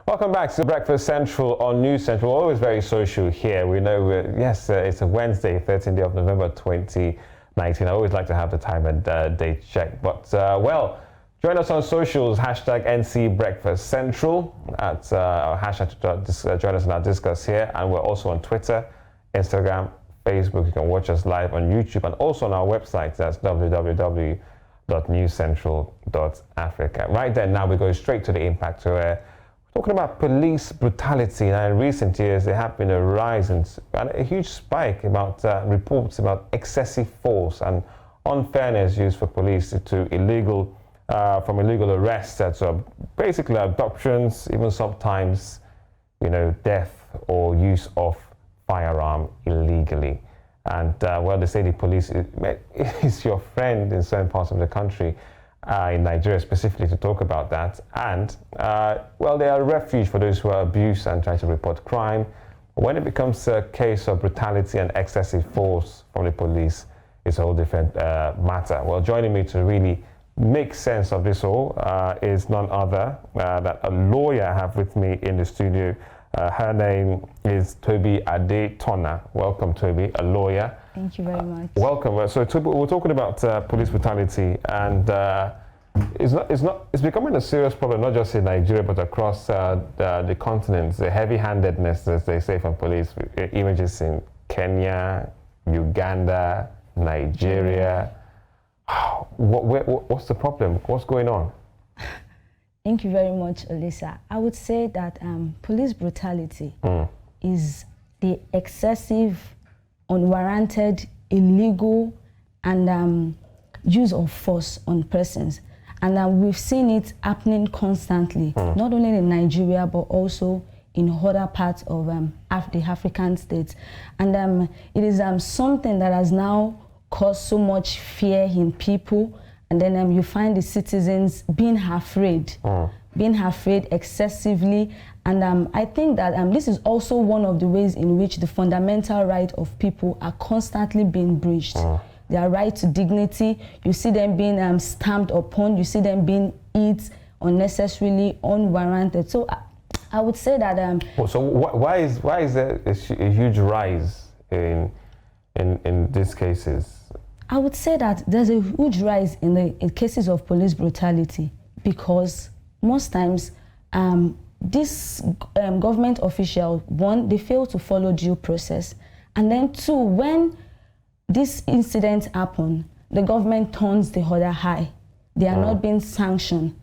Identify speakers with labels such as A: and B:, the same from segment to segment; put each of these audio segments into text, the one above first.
A: Welcome back to Breakfast Central on News Central. We're always very social here. We know, it's a Wednesday, 13th day of November 2019. I always like to have the time and date check. But, join us on socials, hashtag NC Breakfast Central, at our hashtag to join us in our discuss here. And we're also on Twitter, Instagram, Facebook. You can watch us live on YouTube and also on our website. That's www.newscentral.africa. Right then, now we go straight to the impact. We're talking about police brutality. Now, in recent years, there have been a rise and a huge spike about reports about excessive force and unfairness used for police to illegal arrests to basically abductions, even sometimes, death or use of firearm illegally. And they say the police is your friend in certain parts of the country, in Nigeria specifically, to talk about that. And they are a refuge for those who are abused and try to report crime. When it becomes a case of brutality and excessive force from the police, it's a whole different matter. Well, joining me to really make sense of this all is none other than a lawyer I have with me in the studio. Her name is Tobi Adetona. Welcome, Tobi, a lawyer.
B: Thank you very much.
A: Welcome. So, Tobi, we're talking about police brutality, and it's becoming a serious problem, not just in Nigeria, but across the continent. The heavy-handedness, as they say, from police. Images in Kenya, Uganda, Nigeria. What's the problem? What's going on?
B: Thank you very much, Olisa. I would say that police brutality is the excessive, unwarranted, illegal, and use of force on persons. And we've seen it happening constantly, not only in Nigeria, but also in other parts of the African states. And it is something that has now caused so much fear in people. And then you find the citizens being afraid excessively. And I think that this is also one of the ways in which the fundamental rights of people are constantly being breached. Their right to dignity, you see them being stamped upon, you see them being hit unnecessarily, unwarranted. So I would say that...
A: why is there a huge rise in these cases?
B: I would say that there's a huge rise in cases of police brutality because most times these government officials, one, they fail to follow due process, and then two, when these incidents happen, the government turns the other eye. They are not being sanctioned.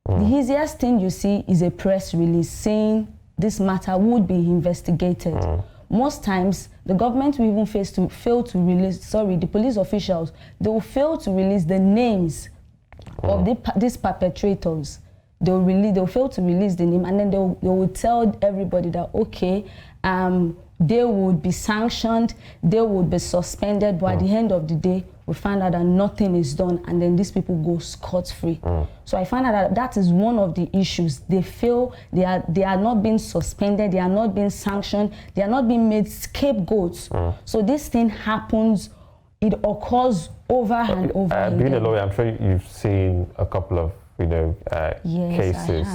B: The easiest thing you see is a press release saying this matter would be investigated. Most times, the government will even fail to release, the police officials, they will fail to release the names of these perpetrators. They'll fail to release the name, and then they will tell everybody that, okay, they would be sanctioned, they would be suspended, but at the end of the day, we find out that nothing is done, and then these people go scot-free. So I find out that is one of the issues. They feel they are not being suspended, they are not being sanctioned, they are not being made scapegoats. So this thing happens, it occurs over and over again.
A: Being a lawyer, I'm sure you've seen a couple of cases.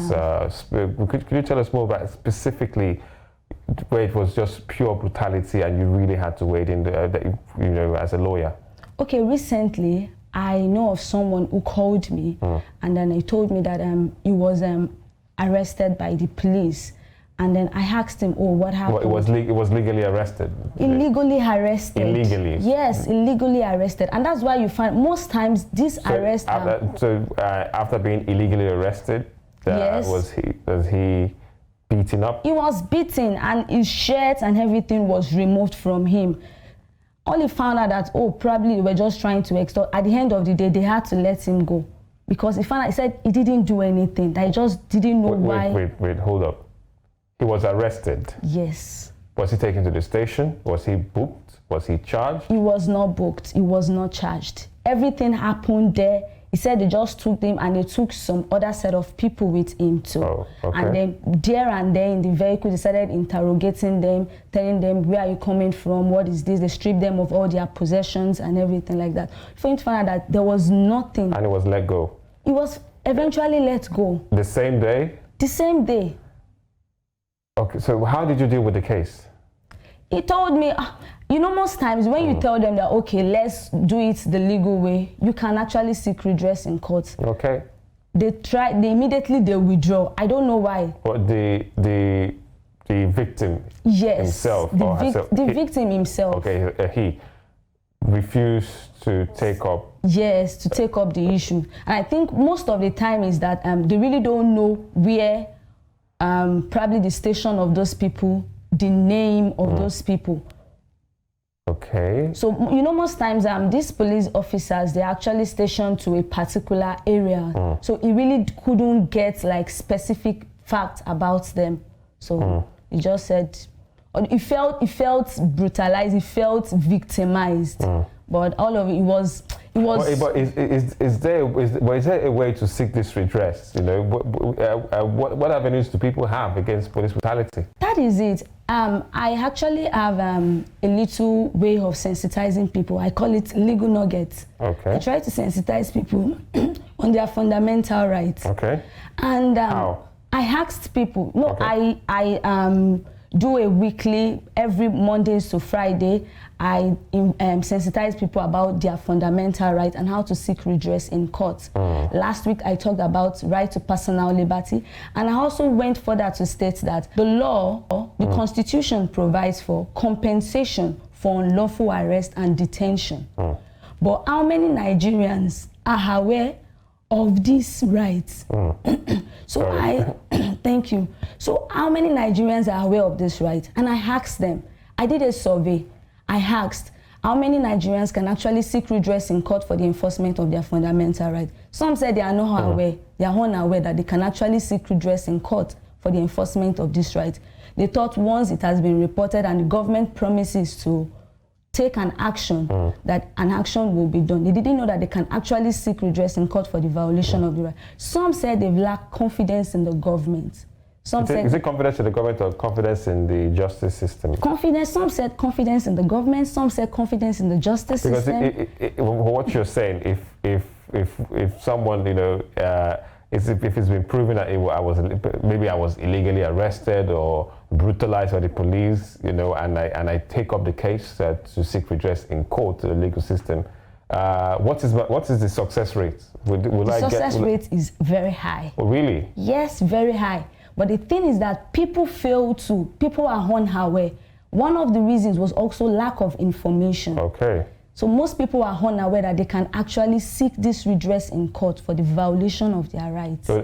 A: Could you tell us more about specifically where it was just pure brutality and you really had to wade in as a lawyer?
B: Okay, recently I know of someone who called me and then he told me that he was arrested by the police, and then I asked him, oh, what happened?
A: It was legally arrested?
B: Illegally arrested.
A: Illegally?
B: Yes, illegally arrested. And that's why you find most times this arrest...
A: after being illegally arrested,
B: yes.
A: was he beaten up?
B: He was beaten and his shirt and everything was removed from him. Only found out that, probably they were just trying to extort. At the end of the day, they had to let him go because he said he didn't do anything. That he just didn't know why.
A: Wait, hold up. He was arrested?
B: Yes.
A: Was he taken to the station? Was he booked? Was he charged?
B: He was not booked. He was not charged. Everything happened there. He said they just took him and they took some other set of people with him too.
A: Oh, okay.
B: And then there and there in the vehicle, they started interrogating them, telling them, where are you coming from? What is this? They stripped them of all their possessions and everything like that. For him to find out that there was nothing.
A: And he was let go?
B: He was eventually let go.
A: The same day?
B: The same day.
A: Okay, so how did you deal with the case?
B: He told me, you know, most times when you tell them that, okay, let's do it the legal way, you can actually seek redress in court.
A: Okay.
B: They immediately withdraw. I don't know why.
A: But the victim himself or herself?
B: The victim himself.
A: Okay, he refused to take up.
B: Yes, to take up the issue. And I think most of the time is that they really don't know where probably the station of those people, the name of those people.
A: Okay.
B: So, you know, most times these police officers, they're actually stationed to a particular area. So he really couldn't get like specific facts about them. So he just said, he felt brutalized, he felt victimized. But all of it was.
A: But is there a way to seek this redress? You know, what avenues do people have against police brutality?
B: That is it. I actually have a little way of sensitizing people. I call it legal nuggets.
A: Okay.
B: I try to sensitize people on their fundamental rights.
A: Okay.
B: And
A: how?
B: I asked people. No,
A: Okay.
B: I do a weekly, every Mondays to Friday. I sensitize people about their fundamental right and how to seek redress in court. Last week I talked about right to personal liberty, and I also went further to state that the law, the Constitution provides for compensation for unlawful arrest and detention. But how many Nigerians are aware of these rights? So thank you. So how many Nigerians are aware of this right? And I asked them, I did a survey. I asked how many Nigerians can actually seek redress in court for the enforcement of their fundamental right. Some said they are not aware, they are unaware that they can actually seek redress in court for the enforcement of this right. They thought once it has been reported and the government promises to take an action, that an action will be done. They didn't know that they can actually seek redress in court for the violation of the right. Some said they've lacked confidence in the government.
A: Is it confidence in the government or confidence in the justice system?
B: Confidence. Some said confidence in the government. Some said confidence in the justice system.
A: Because what you're saying, if someone, you know, if it's been proven that maybe I was illegally arrested or brutalized by the police, you know, and I take up the case to seek redress in court to the legal system, what is the success rate?
B: The success rate is very high.
A: Oh, really?
B: Yes, very high. But the thing is that people are unaware. One of the reasons was also lack of information.
A: Okay.
B: So most people are unaware that they can actually seek this redress in court for the violation of their rights.
A: So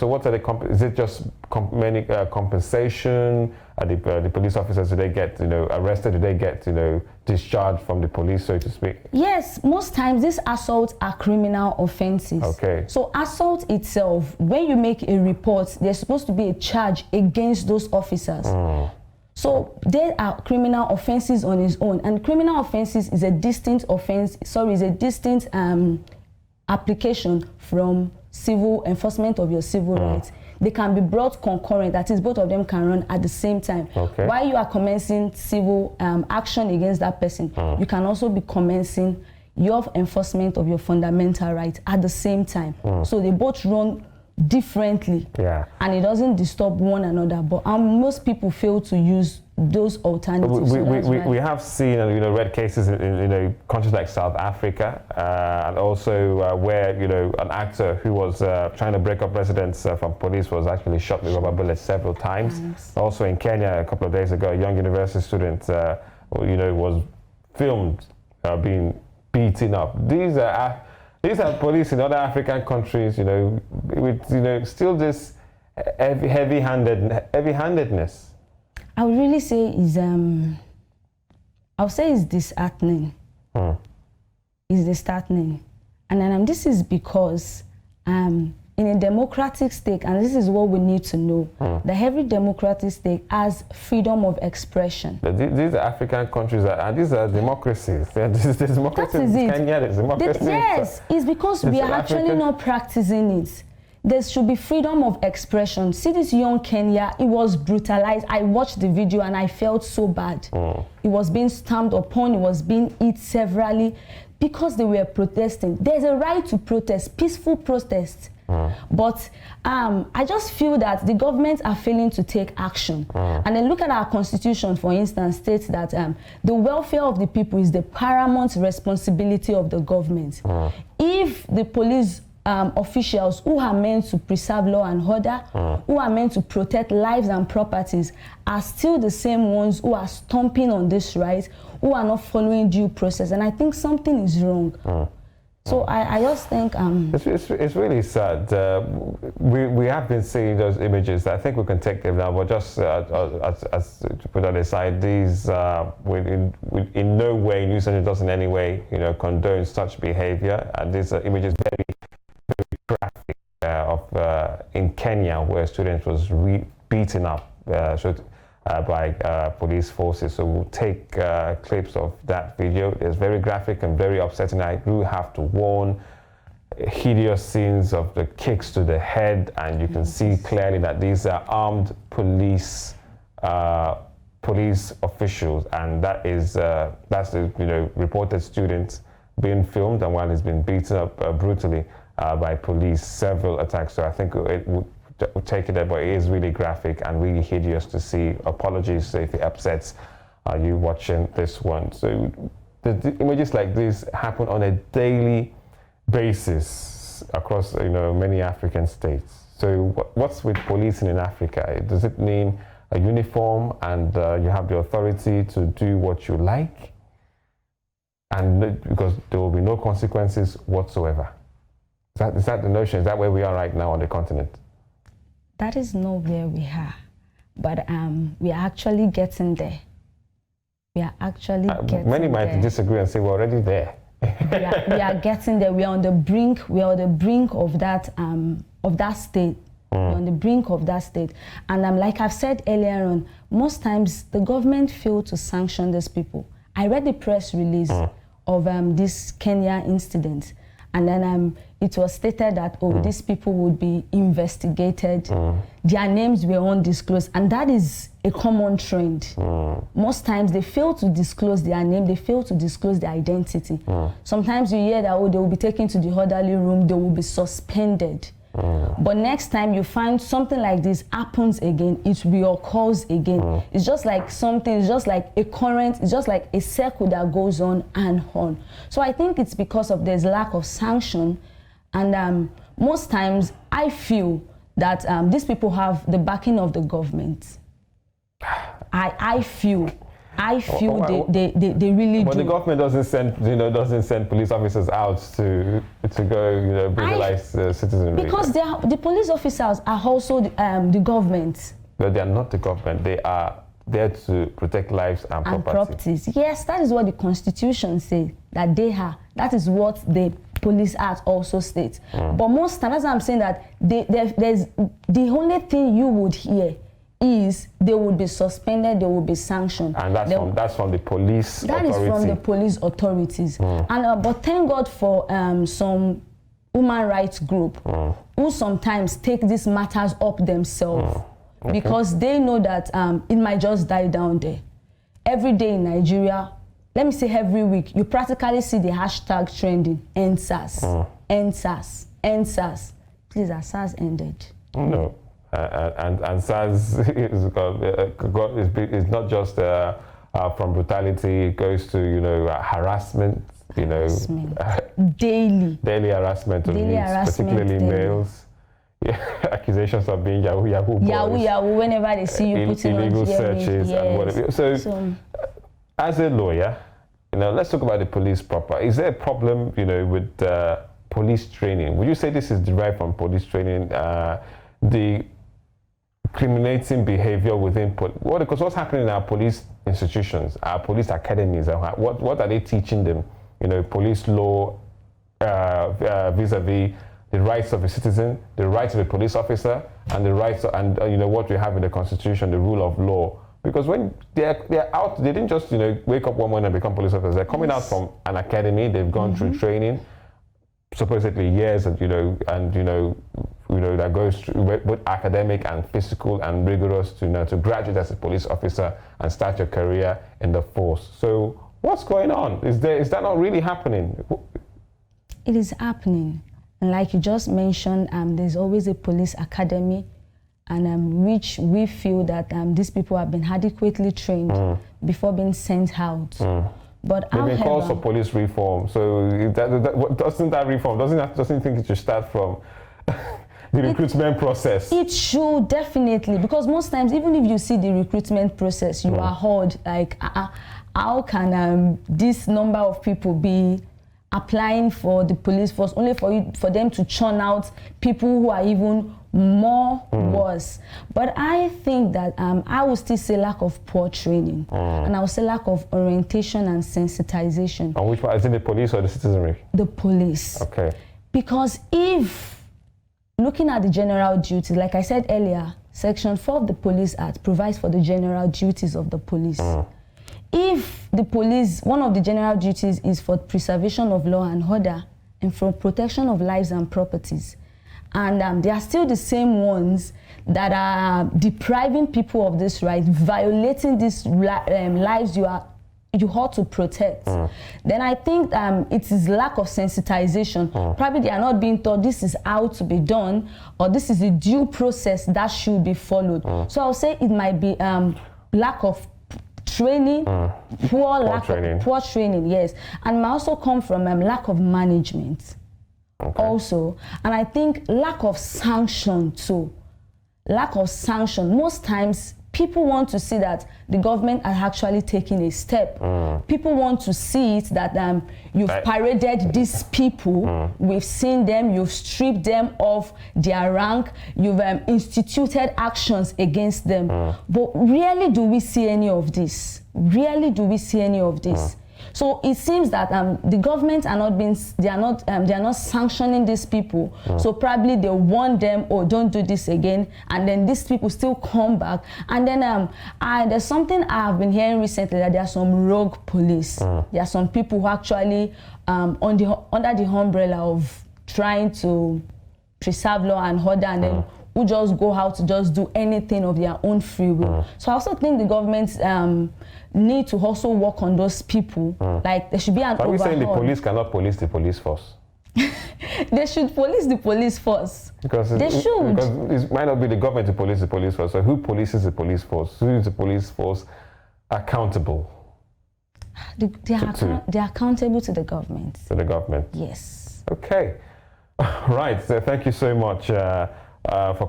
A: what are the is it just compensation? The police officers, do they get, you know, arrested? Do they get, you know, discharged from the police, so to speak?
B: Yes, most times these assaults are criminal offenses. Okay. So assault itself, when you make a report, there's supposed to be a charge against those officers. So there are criminal offenses on its own, and criminal offenses is a distinct offense. Sorry, is a distinct application from civil enforcement of your civil rights. They can be brought concurrent. That is, both of them can run at the same time. Okay. While you are commencing civil action against that person, you can also be commencing your enforcement of your fundamental rights at the same time. So they both run differently, and it doesn't disturb one another. But most people fail to use those alternatives.
A: We have seen, you know, read cases in you know, countries like South Africa, and also where, you know, an actor who was trying to break up residents from police was actually shot with rubber bullets several times. Also in Kenya a couple of days ago, a young university student, you know, was filmed being beaten up. These are police in other African countries, you know, with, you know, still this heavy-handedness.
B: I would really say is it's disheartening. It's disheartening, and then this is because in a democratic state, and this is what we need to know, that every democratic state has freedom of expression. But
A: these are African countries, and these are democracies. This is democracy.
B: That is it.
A: Kenya is democracy.
B: Yes, it's because we are actually not practicing it. There should be freedom of expression. See this young Kenya, he was brutalized. I watched the video and I felt so bad. He was being stamped upon, he was being hit severally. because they were protesting. There's a right to protest, peaceful protest. But I just feel that the governments are failing to take action. And then look at our constitution, for instance, states that the welfare of the people is the paramount responsibility of the government. If the police officials who are meant to preserve law and order, who are meant to protect lives and properties, are still the same ones who are stomping on this right, who are not following due process, and I think something is wrong. So I just think
A: it's really sad. We have been seeing those images. I think we can take them now, but just as to put that aside, these in no way, News Center doesn't in any way, condone such behavior. And these images very graphic of in Kenya, where students was beaten up by police forces. So we'll take clips of that video. It's very graphic and very upsetting. I do have to warn, hideous scenes of the kicks to the head, and you can see clearly that these are armed police officials, and that's the reported student being filmed, and while he's been beaten up brutally by police, several attacks. So I think it would take it there, but it is really graphic and really hideous to see. Apologies if it upsets you watching this one. So the images like this happen on a daily basis across many African states. So what's with policing in Africa? Does it mean a uniform and you have the authority to do what you like, and because there will be no consequences whatsoever? Is that the notion? Is that where we are right now on the continent?
B: That is not where we are, but we are actually getting there. We are actually getting there.
A: Many might disagree and say we're already there.
B: we are getting there. We are on the brink. We are on the brink of that state. We're on the brink of that state. And like I've said earlier on, most times the government fail to sanction these people. I read the press release of this Kenya incident, and then it was stated that these people would be investigated. Their names were undisclosed, and that is a common trend. Most times they fail to disclose their name, they fail to disclose their identity. Sometimes you hear that they will be taken to the orderly room, they will be suspended. But next time you find something like this happens again, it reoccurs again. It's just like something, it's just like a current, it's just like a circle that goes on and on. So I think it's because of there's lack of sanction, and most times I feel that these people have the backing of the government. I feel they really do.
A: But the government doesn't send police officers out to go brutalize citizenry.
B: Because the police officers are also the government.
A: But they are not the government. They are there to protect lives and
B: properties. Yes, that is what the Constitution says that they are. That is what the Police Act also states. But most times, that's why I'm saying that there's the only thing you would hear is they would be suspended, they will be sanctioned. And
A: that's from the police authority.
B: That is from the police authorities. And but thank God for some human rights group who sometimes take these matters up themselves because they know that it might just die down there. Every day in Nigeria, let me say every week, you practically see the hashtag trending, End SARS, End SARS, End SARS. Please, our SARS ended.
A: No. And SARS is not just from brutality. It goes to harassment.
B: Daily
A: harassment of youths, particularly males. Accusations of being Yahoo boys.
B: Yahoo. Whenever they see you putting
A: illegal
B: on
A: searches and whatever. So, as a lawyer, let's talk about the police proper. Is there a problem, with police training? Would you say this is derived from police training? The criminating behavior within because what's happening in our police institutions, our police academies, what are they teaching them? Police law vis-a-vis the rights of a citizen, the rights of a police officer, and the rights and what we have in the Constitution, the rule of law. Because when they're out, they didn't just wake up one morning and become police officers. They're coming out from an academy. They've gone through training, supposedly years, and that goes through both academic and physical and rigorous to graduate as a police officer and start your career in the force. So What's going on? Is that not really happening?
B: It is happening. And like you just mentioned, there's always a police academy, and which we feel that these people have been adequately trained before being sent out. But
A: They've been calls for police reform. So doesn't you think it should start from the recruitment process?
B: It should definitely, because most times, even if you see the recruitment process, you are heard like, how can this number of people be applying for the police force only for them to churn out people who are even more worse? But I think that I will still say lack of poor training, and I will say lack of orientation and sensitization.
A: And which part is it, the police or the citizenry?
B: The police.
A: Okay. Because
B: if looking at the general duties, like I said earlier, Section 4 of the Police Act provides for the general duties of the police. If the police, one of the general duties is for preservation of law and order and for protection of lives and properties, and they are still the same ones that are depriving people of this right, violating these lives you ought to protect, then I think it is lack of sensitization. Probably they are not being taught this is how to be done, or this is a due process that should be followed. So I'll say it might be lack of training, poor training, yes, and might also come from lack of management. Also, and I think lack of sanction too. Lack of sanction. Most times people want to see that the government are actually taking a step. People want to see it that you've paraded these people, we've seen them, you've stripped them of their rank, you've instituted actions against them. But rarely do we see any of this. Rarely do we see any of this. So it seems that the government are not sanctioning these people. So probably they warn them, oh, don't do this again, and then these people still come back. And then there's something I've been hearing recently, that there are some rogue police. There are some people who actually under the umbrella of trying to preserve law and order, and then who just go out to just do anything of their own free will. So I also think the government need to also work on those people. Like there should be an overhaul.
A: Are we saying the police cannot police the police force?
B: They should police the police force.
A: Because it might not be the government to police the police force. So who polices the police force? Who is the police force accountable?
B: They are accountable to the government.
A: To the government?
B: Yes.
A: Okay. Right. So thank you so much for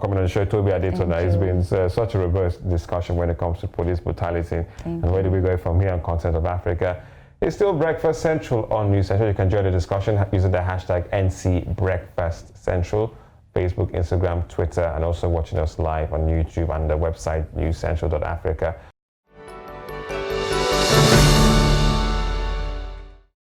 A: coming on the show, Tobi Adetona. It's been such a robust discussion when it comes to police brutality and where do we go from here on Content of Africa. It's still Breakfast Central on News Central. You can join the discussion using the hashtag #NCBreakfastCentral, Facebook, Instagram, Twitter, and also watching us live on YouTube and the website newscentral.africa.